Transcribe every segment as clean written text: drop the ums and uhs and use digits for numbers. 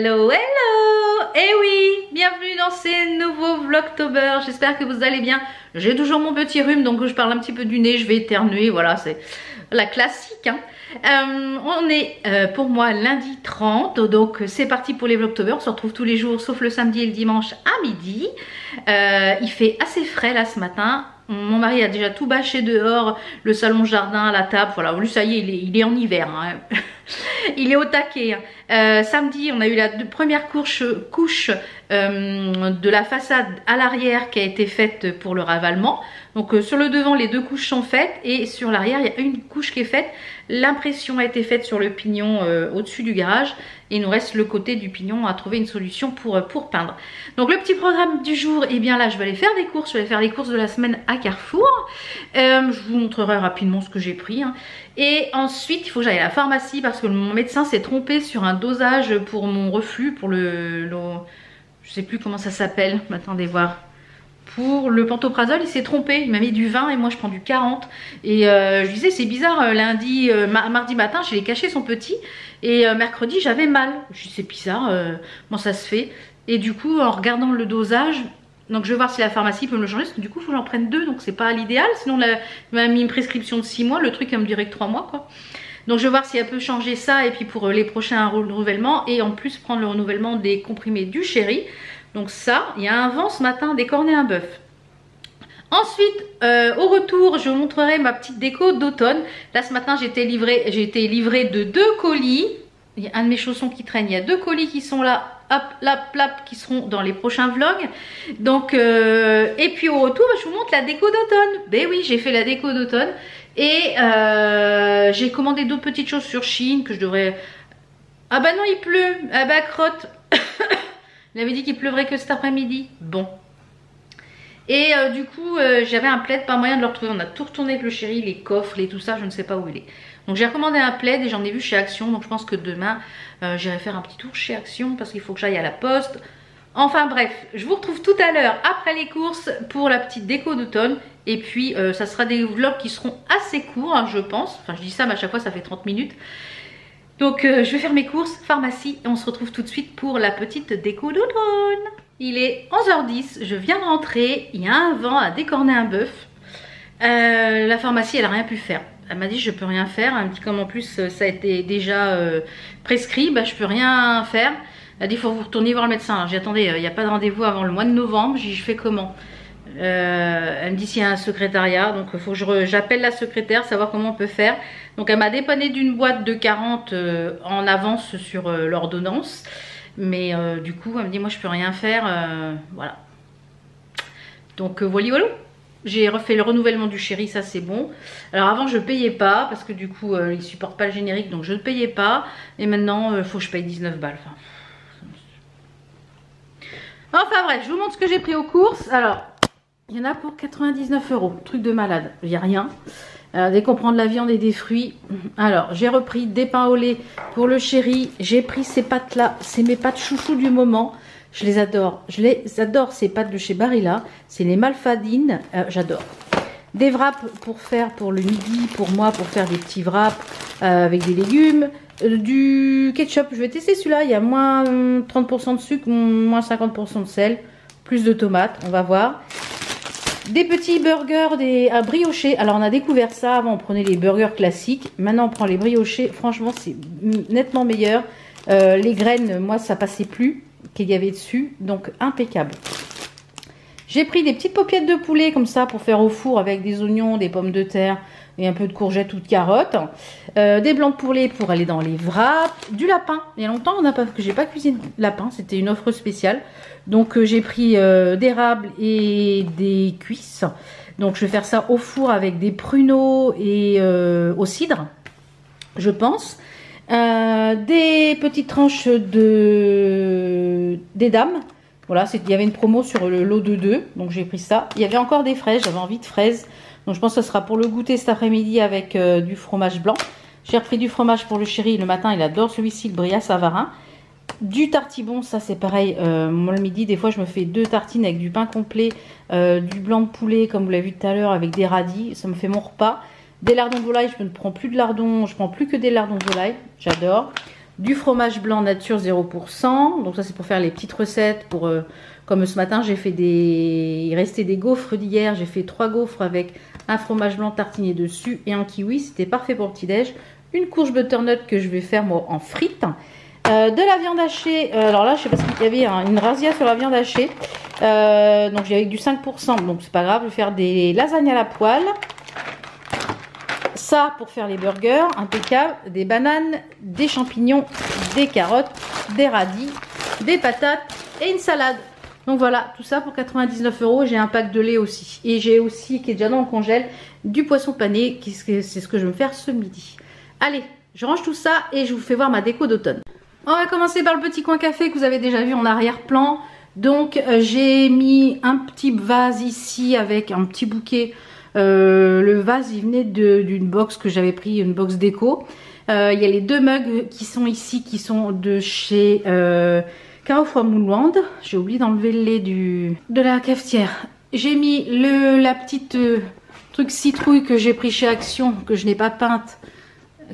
Hello, hello. Eh oui, bienvenue dans ces nouveaux Vlogtober. J'espère que vous allez bien. J'ai toujours mon petit rhume, donc je parle un petit peu du nez, je vais éternuer, voilà, c'est la classique, hein. On est pour moi lundi 30, donc c'est parti pour les Vlogtober. On se retrouve tous les jours sauf le samedi et le dimanche à midi. Il fait assez frais là ce matin. Mon mari a déjà tout bâché dehors, le salon jardin, la table, voilà, lui ça y est, il est en hiver, hein. Il est au taquet, hein. Samedi on a eu la première couche de la façade à l'arrière qui a été faite pour le ravalement. Donc sur le devant les deux couches sont faites et sur l'arrière il y a une couche qui est faite. L'impression a été faite sur le pignon au-dessus du garage et il nous reste le côté du pignon à trouver une solution pour peindre. Donc le petit programme du jour, et bien là je vais aller faire des courses, je vais aller faire les courses de la semaine à Carrefour. Je vous montrerai rapidement ce que j'ai pris, hein. Et ensuite il faut que j'aille à la pharmacie parce que mon médecin s'est trompé sur un dosage pour mon reflux, pour le je sais plus comment ça s'appelle, attendez voir. Pour le pantoprazole, il s'est trompé, il m'a mis du 20 et moi je prends du 40. Et je disais c'est bizarre, lundi, mardi matin, je l'ai caché son petit et mercredi j'avais mal. Je dis c'est bizarre, comment ça se fait? Et du coup en regardant le dosage, donc je vais voir si la pharmacie peut me le changer parce que du coup il faut que j'en prenne deux, donc c'est pas l'idéal. Sinon il m'a mis une prescription de 6 mois, le truc elle me dirait que 3 mois quoi. Donc je vais voir si elle peut changer ça et puis pour les prochains renouvellements et en plus prendre le renouvellement des comprimés du chéri. Donc ça, il y a un vent ce matin, des cornets à bœuf. Ensuite, au retour, je vous montrerai ma petite déco d'automne. Là ce matin, j'ai été livrée de 2 colis. Il y a un de mes chaussons qui traîne, il y a 2 colis qui sont là. Hop, là, qui seront dans les prochains vlogs. Donc, et puis au retour, je vous montre la déco d'automne. Ben oui, j'ai fait la déco d'automne. Et j'ai commandé d'autres petites choses sur Shein que je devrais... Ah bah non, il pleut. Ah bah crotte. Il avait dit qu'il pleuvrait que cet après-midi. Bon. Et du coup, j'avais un plaid, pas moyen de le retrouver. On a tout retourné avec le chéri, les coffres, tout ça, je ne sais pas où il est. Donc j'ai recommandé un plaid et j'en ai vu chez Action. Donc je pense que demain, j'irai faire un petit tour chez Action parce qu'il faut que j'aille à la poste. Enfin bref, je vous retrouve tout à l'heure après les courses pour la petite déco d'automne. Et puis ça sera des vlogs qui seront assez courts, hein, je pense. Enfin je dis ça, mais à chaque fois ça fait 30 minutes. Donc je vais faire mes courses, pharmacie, et on se retrouve tout de suite pour la petite déco d'automne. Il est 11h10, je viens de rentrer, il y a un vent à décorner un bœuf. La pharmacie elle n'a rien pu faire. Elle m'a dit je peux rien faire, elle me dit comme en plus ça a été déjà prescrit, bah je peux rien faire. Elle a dit il faut vous retourner voir le médecin. J'ai attendez, il n'y a pas de rendez-vous avant le mois de novembre, j'ai dit je fais comment? Elle me dit s'il y a un secrétariat, donc il faut que j'appelle la secrétaire, savoir comment on peut faire. Donc elle m'a dépanné d'une boîte de 40 en avance sur l'ordonnance. Mais du coup elle me dit moi je peux rien faire, voilà. Donc voilà. J'ai refait le renouvellement du chéri, ça c'est bon. Alors avant je payais pas parce que du coup il supporte pas le générique, donc je ne payais pas. Et maintenant il faut que je paye 19 balles. Enfin bref, je vous montre ce que j'ai pris aux courses. Alors il y en a pour 99 €, truc de malade, il n'y a rien. Dès qu'on prend de la viande et des fruits. Alors j'ai repris des pains au lait pour le chéri. J'ai pris ces pâtes là, c'est mes pâtes chouchou du moment. Je les adore, ces pâtes de chez Barilla. C'est les Malfadines, j'adore. Des wraps pour faire pour le midi, pour moi, pour faire des petits wraps avec des légumes. Du ketchup, je vais tester celui-là, il y a moins 30% de sucre, moins 50% de sel, plus de tomates, on va voir. Des petits burgers, briochés. Alors on a découvert ça, avant on prenait les burgers classiques, maintenant on prend les briochés, franchement c'est nettement meilleur. Les graines, moi ça passait plus qu'il y avait dessus, donc impeccable. J'ai pris des petites paupiètes de poulet comme ça pour faire au four avec des oignons, des pommes de terre et un peu de courgettes ou de carottes. Des blancs de poulet pour aller dans les wraps. Du lapin. Il y a longtemps que j'ai pas cuisiné de lapin, c'était une offre spéciale. Donc j'ai pris d'érable et des cuisses. Donc je vais faire ça au four avec des pruneaux et au cidre, je pense. Des petites tranches des dames. Voilà, il y avait une promo sur le lot de 2, donc j'ai pris ça. Il y avait encore des fraises, j'avais envie de fraises. Donc je pense que ce sera pour le goûter cet après-midi avec du fromage blanc. J'ai repris du fromage pour le chéri, le matin il adore celui-ci, le Bria Savarin. Du tartibon, ça c'est pareil, moi le midi des fois je me fais 2 tartines avec du pain complet, du blanc de poulet comme vous l'avez vu tout à l'heure avec des radis, ça me fait mon repas. Des lardons de volaille, je ne prends plus de lardons, je prends plus que des lardons de volaille, j'adore. du fromage blanc nature 0%. Donc ça c'est pour faire les petites recettes. Comme ce matin j'ai fait il restait des gaufres d'hier. J'ai fait 3 gaufres avec un fromage blanc tartiné dessus et un kiwi. C'était parfait pour le petit-déj. Une courge butternut que je vais faire moi en frites. De la viande hachée. Alors là je sais pas s'il y avait une razzia sur la viande hachée. Donc j'ai avec du 5%. Donc c'est pas grave. Je vais faire des lasagnes à la poêle. Ça pour faire les burgers, impeccable, des bananes, des champignons, des carottes, des radis, des patates et une salade. Donc voilà, tout ça pour 99 €. J'ai un pack de lait aussi. Et j'ai aussi, qui est déjà dans le congèle, du poisson pané, c'est ce que je vais me faire ce midi. Allez, je range tout ça et je vous fais voir ma déco d'automne. On va commencer par le petit coin café que vous avez déjà vu en arrière-plan. Donc j'ai mis un petit vase ici avec un petit bouquet. Le vase il venait d'une box que j'avais pris, une box déco. Il y a les 2 mugs qui sont ici, qui sont de chez Carrefour Moulande. J'ai oublié d'enlever le lait de la cafetière. J'ai mis la petite truc citrouille que j'ai pris chez Action, que je n'ai pas peinte,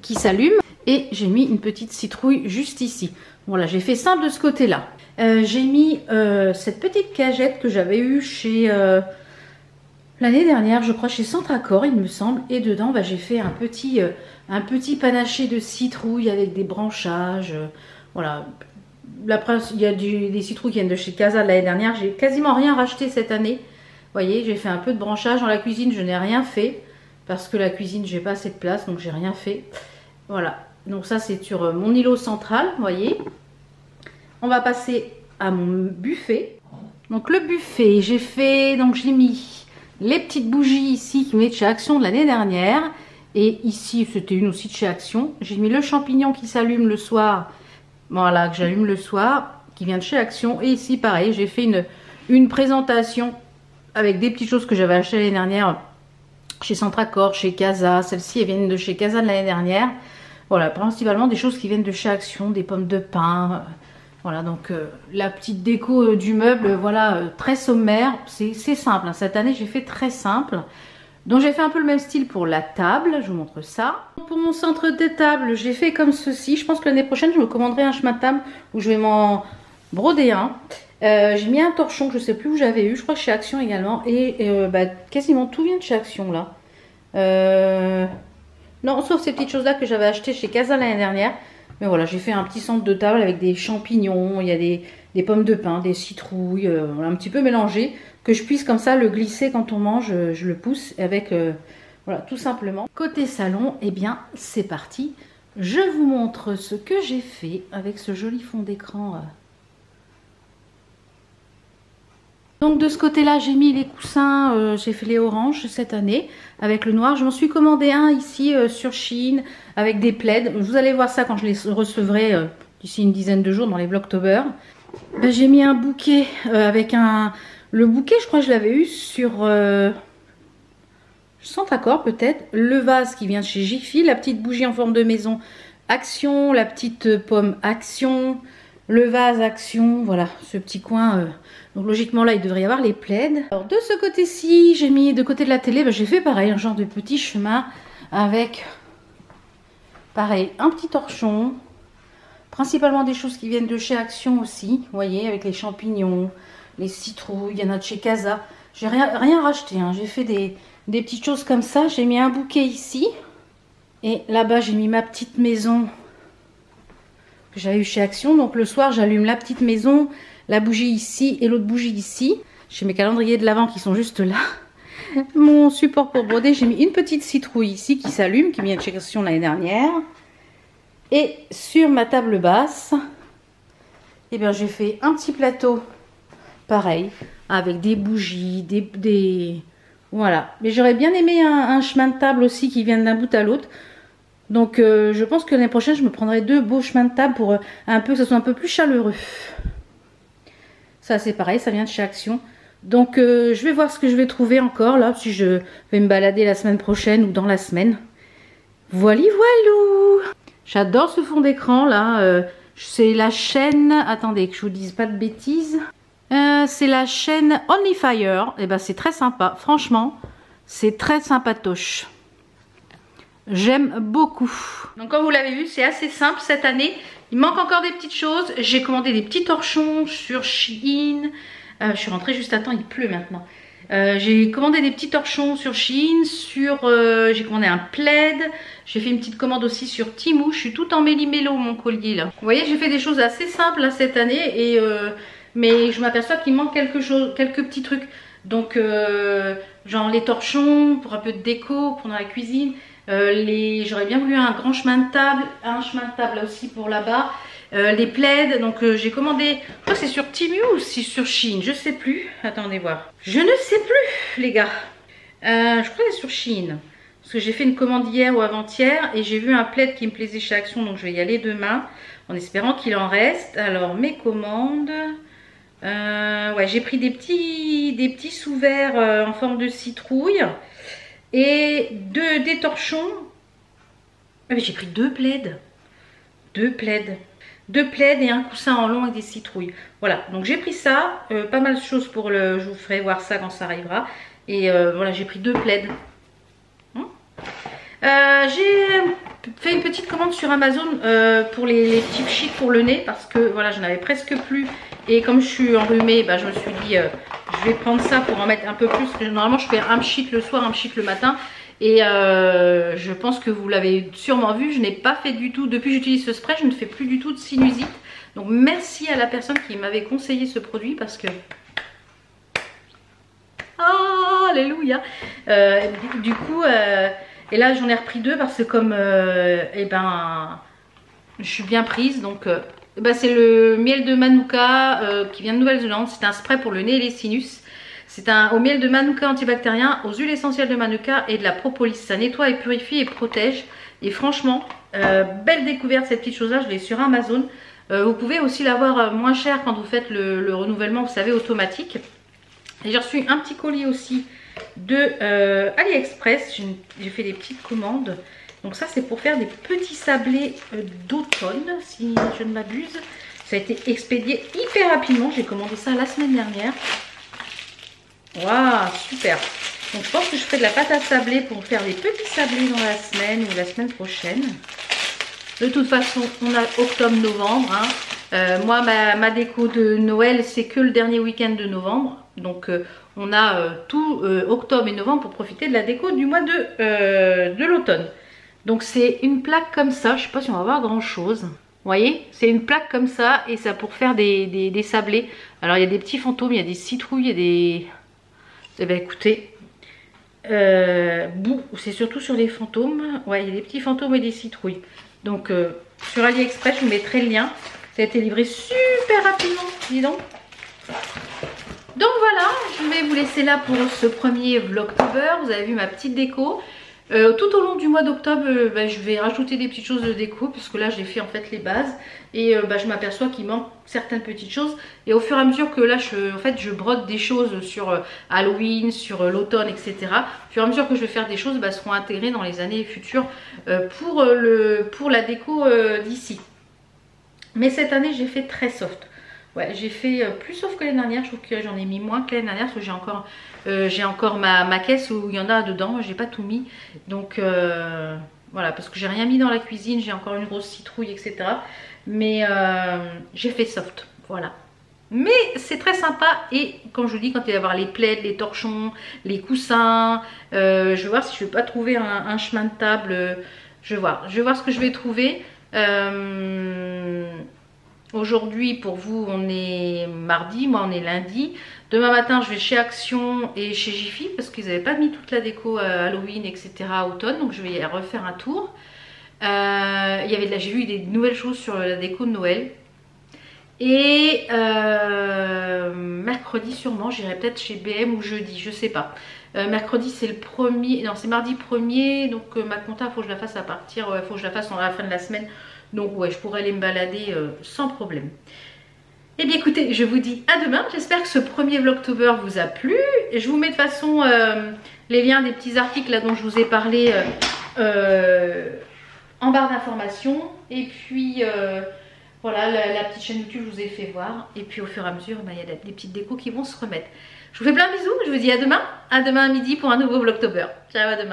qui s'allume. Et j'ai mis une petite citrouille juste ici. Voilà, j'ai fait simple de ce côté-là. J'ai mis cette petite cagette que j'avais eue chez... l'année dernière, je crois, chez Centracor, il me semble. Et dedans, bah, j'ai fait un petit panaché de citrouille avec des branchages. Voilà. Il y a des citrouilles qui viennent de chez Casa de l'année dernière. J'ai quasiment rien racheté cette année. Vous voyez, j'ai fait un peu de branchage. Dans la cuisine, je n'ai rien fait. Parce que la cuisine, j'ai pas assez de place, donc j'ai rien fait. Voilà. Donc ça, c'est sur mon îlot central, vous voyez. On va passer à mon buffet. Donc le buffet, j'ai mis les petites bougies ici qui venaient de chez Action de l'année dernière. Et ici, c'était une aussi de chez Action. J'ai mis le champignon qui s'allume le soir. Voilà, que j'allume le soir, qui vient de chez Action. Et ici, pareil, j'ai fait une présentation avec des petites choses que j'avais achetées l'année dernière chez Centracor, chez Casa. Celles-ci, elles viennent de chez Casa de l'année dernière. Voilà, principalement des choses qui viennent de chez Action, des pommes de pin. Voilà, donc la petite déco du meuble, voilà, très sommaire. C'est simple, hein. Cette année, j'ai fait très simple. Donc j'ai fait un peu le même style pour la table, je vous montre ça. Pour mon centre de table, j'ai fait comme ceci. Je pense que l'année prochaine, je me commanderai un chemin de table où je vais m'en broder un. J'ai mis un torchon, je ne sais plus où j'avais eu, je crois que chez Action également. Et bah, quasiment tout vient de chez Action là. Non, sauf ces petites choses là que j'avais achetées chez Casa l'année dernière. Mais voilà, j'ai fait un petit centre de table avec des champignons, il y a des pommes de pin, des citrouilles, voilà, un petit peu mélangé. Que je puisse comme ça le glisser quand on mange, je le pousse avec, voilà, tout simplement. Côté salon, eh bien, c'est parti. Je vous montre ce que j'ai fait avec ce joli fond d'écran. Donc de ce côté-là, j'ai mis les coussins, j'ai fait les oranges cette année avec le noir. Je m'en suis commandé un ici sur Shein avec des plaids. Vous allez voir ça quand je les recevrai d'ici une dizaine de jours dans les Vlogtober. Ben, j'ai mis un bouquet avec le bouquet, je crois que je l'avais eu sur Centracor peut-être. Le vase qui vient de chez Jiffy, la petite bougie en forme de maison Action, la petite pomme Action, le vase Action, voilà, ce petit coin. Donc logiquement là, il devrait y avoir les plaids. Alors de ce côté-ci, j'ai mis de côté de la télé, ben, j'ai fait pareil, un genre de petit chemin avec, pareil, un petit torchon. Principalement des choses qui viennent de chez Action aussi, vous voyez, avec les champignons, les citrouilles, il y en a de chez Casa. J'ai rien racheté, hein. J'ai fait des petites choses comme ça. J'ai mis un bouquet ici. Et là-bas, j'ai mis ma petite maison que j'avais eu chez Action. Donc le soir, j'allume la petite maison, la bougie ici et l'autre bougie ici. J'ai mes calendriers de l'Avent qui sont juste là. Mon support pour broder, j'ai mis une petite citrouille ici qui s'allume, qui vient de chez Action l'année dernière. Et sur ma table basse, eh bien, j'ai fait un petit plateau, pareil, avec des bougies, voilà. Mais j'aurais bien aimé un chemin de table aussi qui vienne d'un bout à l'autre. Donc, je pense que l'année prochaine, je me prendrai 2 beaux chemins de table pour que ce soit un peu plus chaleureux. Ça, c'est pareil, ça vient de chez Action. Donc, je vais voir ce que je vais trouver encore, là, si je vais me balader la semaine prochaine ou dans la semaine. Voili voilou! J'adore ce fond d'écran là, c'est la chaîne, attendez que je vous dise pas de bêtises, c'est la chaîne Onlyfire, et ben c'est très sympa, franchement, c'est très sympatoche. J'aime beaucoup. Donc comme vous l'avez vu, c'est assez simple cette année. Il manque encore des petites choses. J'ai commandé des petits torchons sur Shein. Je suis rentrée juste à temps, il pleut maintenant. J'ai commandé des petits torchons sur Shein, j'ai commandé un plaid, j'ai fait une petite commande aussi sur Temu. Je suis tout en méli-mélo mon collier là. Vous voyez, j'ai fait des choses assez simples là, cette année, mais je m'aperçois qu'il manque quelques petits trucs. Donc genre les torchons pour un peu de déco pour dans la cuisine. J'aurais bien voulu un grand chemin de table, là aussi pour là-bas. Les plaids, donc j'ai commandé, je crois que c'est sur Temu ou si sur Shein, je sais plus. Attendez voir. Je ne sais plus les gars. Je crois que c'est sur Shein. Parce que j'ai fait une commande hier ou avant-hier et j'ai vu un plaid qui me plaisait chez Action, donc je vais y aller demain en espérant qu'il en reste. Alors mes commandes. Ouais, j'ai pris des petits sous-verts en forme de citrouille et des torchons. Ah, mais j'ai pris deux plaids. Deux plaids et un coussin en long et des citrouilles. Voilà, donc j'ai pris ça. Pas mal de choses pour je vous ferai voir ça quand ça arrivera. Et voilà, j'ai pris deux plaids. J'ai fait une petite commande sur Amazon pour les petits pchits pour le nez. Parce que voilà, j'en avais presque plus. Et comme je suis enrhumée, bah, je me suis dit, je vais prendre ça pour en mettre un peu plus. Parce que normalement, je fais un pchit le soir, un pchit le matin. Et je pense que vous l'avez sûrement vu, je n'ai pas fait du tout, depuis que j'utilise ce spray, je ne fais plus du tout de sinusite. Donc merci à la personne qui m'avait conseillé ce produit parce que... Oh, alléluia. Du coup, et là j'en ai repris deux parce que comme, eh ben, je suis bien prise. Donc ben, c'est le miel de Manuka qui vient de Nouvelle-Zélande, c'est un spray pour le nez et les sinus. C'est au miel de Manuka antibactérien, aux huiles essentielles de Manuka et de la propolis. Ça nettoie et purifie et protège. Et franchement, belle découverte cette petite chose-là. Je l'ai sur Amazon. Vous pouvez aussi l'avoir moins cher quand vous faites le renouvellement, vous savez, automatique. Et j'ai reçu un petit colis aussi de AliExpress. J'ai fait des petites commandes. Donc ça, c'est pour faire des petits sablés d'automne, si je ne m'abuse. Ça a été expédié hyper rapidement. J'ai commandé ça la semaine dernière. Waouh, super. Donc je pense que je ferai de la pâte à sabler pour faire des petits sablés dans la semaine ou la semaine prochaine. De toute façon, on a octobre-novembre. Hein. Moi, ma déco de Noël, c'est que le dernier week-end de novembre. Donc on a tout octobre et novembre pour profiter de la déco du mois de l'automne. Donc c'est une plaque comme ça. Je ne sais pas si on va voir grand chose. Vous voyez, c'est une plaque comme ça et ça pour faire des sablés. Alors il y a des petits fantômes, il y a des citrouilles, il y a des... Eh bien écoutez, c'est surtout sur les fantômes. Ouais, il y a des petits fantômes et des citrouilles. Donc sur AliExpress, je vous mettrai le lien. Ça a été livré super rapidement, dis donc. Donc voilà, je vais vous laisser là pour ce premier Vlogtober. Vous avez vu ma petite déco. Tout au long du mois d'octobre, je vais rajouter des petites choses de déco puisque là j'ai fait en fait les bases et je m'aperçois qu'il manque certaines petites choses et au fur et à mesure que là je brode des choses sur Halloween, sur l'automne, etc. Au fur et à mesure que je vais faire des choses, seront intégrées dans les années futures pour la déco d'ici. Mais cette année j'ai fait très soft. Ouais, j'ai fait plus soft que l'année dernière. Je trouve que j'en ai mis moins que l'année dernière parce que j'ai encore ma caisse où il y en a dedans. J'ai pas tout mis. Donc voilà, parce que j'ai rien mis dans la cuisine. J'ai encore une grosse citrouille, etc. Mais j'ai fait soft. Voilà. Mais c'est très sympa. Et comme je vous dis, quand il va y avoir les plaids, les torchons, les coussins, je vais voir si je ne vais pas trouver un chemin de table. Je vais voir ce que je vais trouver. Aujourd'hui, pour vous, on est mardi, moi on est lundi. Demain matin, je vais chez Action et chez Jiffy parce qu'ils n'avaient pas mis toute la déco Halloween, etc. automne. Donc je vais refaire un tour. J'ai vu des nouvelles choses sur la déco de Noël. Et mercredi sûrement, j'irai peut-être chez BM ou jeudi, je sais pas. Mercredi c'est le premier, non c'est mardi 1er, donc ma compta faut que je la fasse faut que je la fasse à la fin de la semaine. Donc ouais, je pourrais aller me balader sans problème. Et bien écoutez, je vous dis à demain. J'espère que ce premier Vlogtober vous a plu. Je vous mets de toute façon les liens des petits articles là, dont je vous ai parlé en barre d'informations. Et puis voilà, la petite chaîne YouTube, je vous ai fait voir. Et puis au fur et à mesure, il y a des petites décos qui vont se remettre. Je vous fais plein de bisous. Je vous dis à demain à midi pour un nouveau Vlogtober. Ciao, à demain.